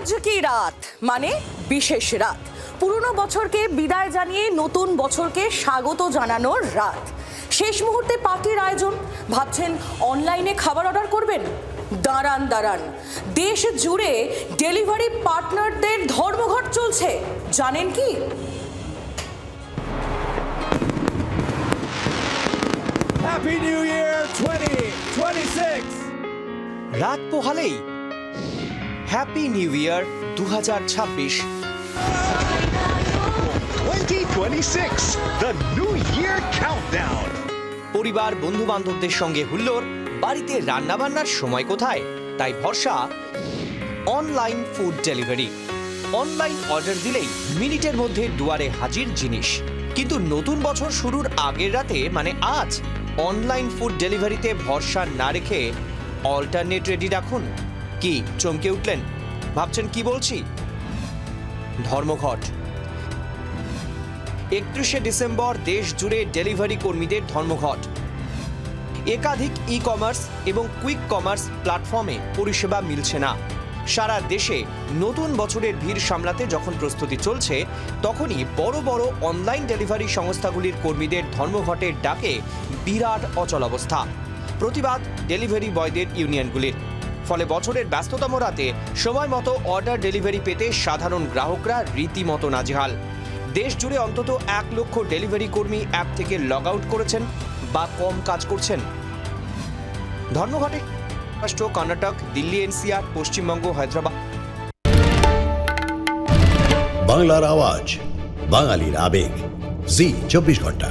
আজ কি রাত মানে বিশেষ রাত, পুরনো বছরকে বিদায় জানিয়ে নতুন বছরকে স্বাগত জানানোর রাত। শেষ মুহূর্তে পার্টির আয়োজন, ভাবছেন অনলাইনে খাবার অর্ডার করবেন? দাঁড়ান দাঁড়ান, দেশ জুড়ে ডেলিভারি পার্টনারদের ধর্মঘট চলছে, জানেন কি? Happy New Year 2026! রাত পোহালেই happy new year 2026। 2026, the New Year Countdown. পরিবার বন্ধু বান্ধবদের সঙ্গে হুল্লোড়, বাড়িতে রান্নাবান্নার সময় কোথায়? তাই ভরসা online food delivery. Online order দিলেই মিনিটের মধ্যে দুয়ারে হাজির জিনিস। কিন্তু নতুন বছর শুরুর আগের রাতে মানে আজ অনলাইন ফুড ডেলিভারিতে ভরসা না রেখে অল্টারনেট রেডি রাখুন। কি চমকে উঠলেন? ভাবছেন কি বলছি? ধর্মঘট। 31শে ডিসেম্বর দেশ জুড়ে ডেলিভারি কর্মীদের ধর্মঘট। একাধিক ই কমার্স এবং কুইক কমার্স প্ল্যাটফর্মে পরিষেবা মিলছে না। সারা দেশে নতুন বছরের ভিড় সামলাতে যখন প্রস্তুতি চলছে, তখনই বড় বড় অনলাইন ডেলিভারি সংস্থাগুলির কর্মীদের ধর্মঘটের ডাকে বিরাট অচলাবস্থা। প্রতিবাদ ডেলিভারি বয়দের ইউনিয়নগুলির। ফলে বছরের ব্যস্ততম রাতে সময় মতো অর্ডার ডেলিভারি পেতে সাধারণ গ্রাহকরা রীতিমতো নাজেহাল। দেশ জুড়ে অন্তত 1 লক্ষ ডেলিভারি কর্মী অ্যাপ থেকে লগ আউট করেছেন বা কম কাজ করছেন। ধর্মঘটে মহারাষ্ট্র, কর্ণাটক, দিল্লি, এনসিআর, পশ্চিমবঙ্গ, হায়দ্রাবাদ। বাংলার আওয়াজ, বাঙালির আবেগ, জি 24 ঘন্টা।